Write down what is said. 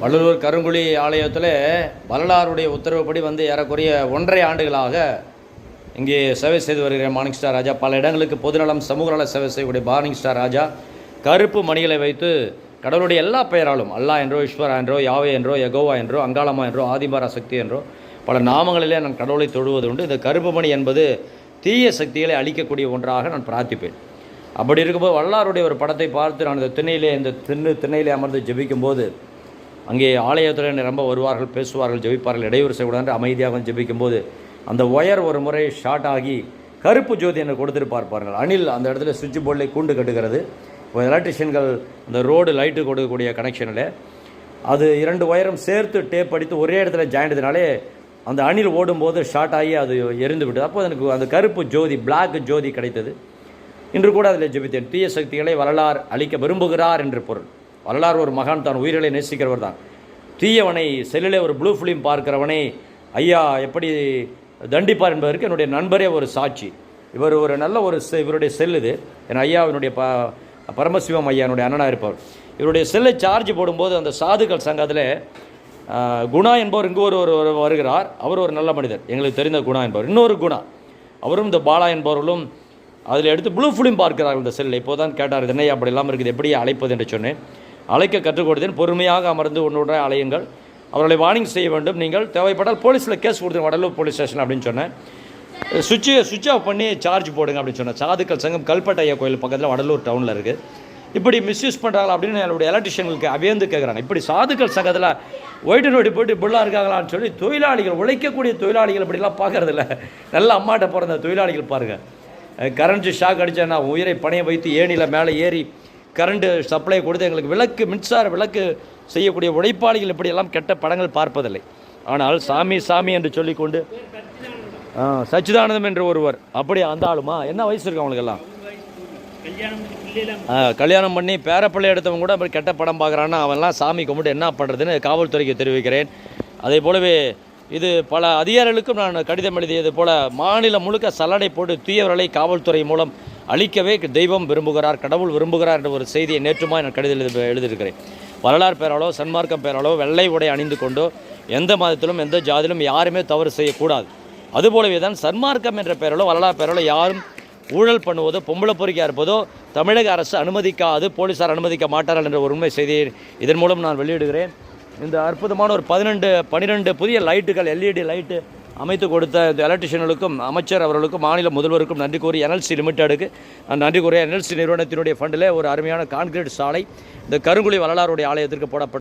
வள்ளலூர் கருங்குழி ஆலயத்தில் வரலாறுடைய உத்தரவுப்படி ஏறக்குறைய 1.5 ஆண்டுகளாக இங்கே சேவை செய்து வருகிற மார்னிங் ஸ்டார் ராஜா பல இடங்களுக்கு பொதுநலம் சமூக நல சேவை செய்யக்கூடிய மார்னிங் ஸ்டார் ராஜா கருப்பு மணிகளை வைத்து கடவுளுடைய எல்லா பெயராலும் அல்லா என்றோ ஈஸ்வரா என்றோ யாவே என்றோ யகோவா என்றோ அங்காளம்மா என்றோ ஆதிபாரா சக்தி என்றோ பல நாமங்களிலே நான் கடவுளை தொழுவது உண்டு. இந்த கருப்பு மணி என்பது தீய சக்திகளை அழிக்கக்கூடிய ஒன்றாக நான் பிரார்த்திப்பேன். அப்படி இருக்கும்போது வல்லாருடைய ஒரு படத்தை பார்த்து நான் இந்த திண்ணையிலே அமர்ந்து ஜெபிக்கும்போது அங்கே ஆலயத்தில் நிரம்ப வருவார்கள், பேசுவார்கள், ஜெபிப்பார்கள், இடையூறு செய்யக்கூடாது அமைதியாக ஜெபிக்கும்போது அந்த ஒயர் ஒரு முறை ஷார்ட் ஆகி கருப்பு ஜோதி என்னை கொடுத்துருப்பார் பாருங்கள். அணில் அந்த இடத்துல சுவிட்ச் போர்டில் கூண்டு கட்டுகிறது. எலக்ட்ரிஷியன்கள் அந்த ரோடு லைட்டு கொடுக்கக்கூடிய கனெக்ஷனில் அது 2 ஒயரும் சேர்த்து டேப் அடித்து ஒரே இடத்துல ஜாயிண்டதுனாலே அந்த அணில் ஓடும்போது ஷார்ட் ஆகி அது எரிந்து விட்டது. அப்போ எனக்கு அந்த கருப்பு ஜோதி பிளாக் ஜோதி கிடைத்தது. இன்று கூட அதில் ஜெபித்தேன். தீய சக்திகளை வரலாறு அழிக்க விரும்புகிறார் என்று பொருள். வரலாறு ஒரு மகான் தான், உயிர்களை நேசிக்கிறவர் தான். தீயவனை செல்லிலே ஒரு ப்ளூ ஃபிலிம் பார்க்கிறவனை ஐயா எப்படி தண்டிப்பார் என்பதற்கு என்னுடைய நண்பரே ஒரு சாட்சி. இவர் ஒரு நல்ல இவருடைய செல் இது. என் ஐயாவினுடைய பரமசிவம் ஐயா என்னுடைய அண்ணனாக இருப்பவர். இவருடைய செல்லை சார்ஜ் போடும்போது அந்த சாதுக்கள் சங்கத்தில் குணா என்பவர் இங்கு ஒரு வருகிறார். அவர் ஒரு நல்ல மனிதர், எங்களுக்கு தெரிந்த குணா என்பவர். இன்னொரு குணா அவரும் இந்த பாலா என்பவர்களும் அதில் எடுத்து ப்ளூ ஃபிலிம் பார்க்கிறார்கள் இந்த செல்லை. இப்போ தான் கேட்டார், என்னை அப்படி இல்லாமல் இருக்குது, எப்படி அழைப்பது என்று சொன்னேன். அழைக்க கற்றுக் கொடுத்தேன். பொறுமையாக அமர்ந்து ஒன்றுடன் அலையுங்கள், அவர்களை வார்னிங் செய்ய வேண்டும், நீங்கள் தேவைப்பட்டால் போலீஸில் கேஸ் கொடுத்து வடலூர் போலீஸ் ஸ்டேஷன் அப்படின்னு சொன்னேன். சுவிட்ச் ஆஃப் பண்ணி சார்ஜ் போடுங்க அப்படின்னு சொன்னேன். சாதுக்கள் சங்கம் கல்பட்டையா கோயில் பக்கத்தில் வடலூர் டவுனில் இருக்குது. இப்படி மிஸ்யூஸ் பண்ணுறாங்களா அப்படின்னு என்னுடைய எலக்ட்ரிஷியனுக்கு அவேந்து கேட்குறாங்க. இப்படி சாதுக்கள் சங்கத்தில் ஒயிட் நோட்டி போட்டு இப்படிலாம் இருக்காங்களான்னு சொல்லி தொழிலாளிகள், உழைக்கக்கூடிய தொழிலாளிகள் இப்படிலாம் பார்க்கறதில்ல. நல்ல அம்மாட்ட பிறந்த தொழிலாளிகள் பாருங்கள். கரண்ட்டு ஷாக் அடித்தா நான் உயிரை பணைய வைத்து ஏணியில் மேலே ஏறி கரண்ட்டு சப்ளை கொடுத்து எங்களுக்கு மின்சார விளக்கு செய்யக்கூடிய உழைப்பாளிகள் இப்படியெல்லாம் கெட்ட படங்கள் பார்ப்பதில்லை. ஆனால் சாமி என்று சொல்லிக்கொண்டு சச்சிதானந்தம் என்று ஒருவர், அப்படி அந்த ஆளுமா என்ன வயசு இருக்கு அவங்களுக்கெல்லாம், கல்யாணம் பண்ணி பேரப்பிள்ளை எடுத்தவங்க கூட அப்படி கெட்ட படம் பார்க்குறான்னா அவன்லாம் சாமி கும்பிட்டு என்ன பண்ணுறதுன்னு காவல்துறைக்கு தெரிவிக்கிறேன். அதே போலவே இது பல அதிகாரிகளுக்கும் நான் கடிதம் எழுதியது போல மாநிலம் முழுக்க சல்லடை போட்டு தீயவர்களை காவல்துறை மூலம் அழிக்கவே தெய்வம் விரும்புகிறார், கடவுள் விரும்புகிறார் என்ற ஒரு செய்தியை நேற்றுமா நான் கடிதம் எழுதியிருக்கிறேன். வரலாறு பேராலோ சன்மார்க்கம் பேராலோ வெள்ளை உடை அணிந்து கொண்டோ எந்த மதத்திலும் எந்த ஜாதியிலும் யாருமே தவறு செய்யக்கூடாது. அதுபோலவே தான் சன்மார்க்கம் என்ற பேராலோ வரலாறு பேராலோ யாரும் ஊழல் பண்ணுவதோ பொம்பளை பொறுக்கியாக இருப்பதோ தமிழக அரசு அனுமதிக்காது, போலீஸார் அனுமதிக்க மாட்டார்கள் என்ற ஒரு உண்மை செய்தியை இதன் மூலம் நான் வெளியிடுகிறேன். இந்த அற்புதமான ஒரு 12 புதிய லைட்டுகள் LED லைட்டு அமைத்து கொடுத்த இந்த எலக்ட்ரிஷியன்களுக்கும் அமைச்சர் அவர்களுக்கும் மாநில முதல்வருக்கும் நன்றி கூறி NLC லிமிட்டெடுக்கு நன்றி கூறிய NLC நிறுவனத்தினுடைய ஃபண்டில் ஒரு அருமையான கான்கிரீட் சாலை இந்த கருங்குழி வரலாறுடைய ஆலயத்திற்கு போடப்பட்ட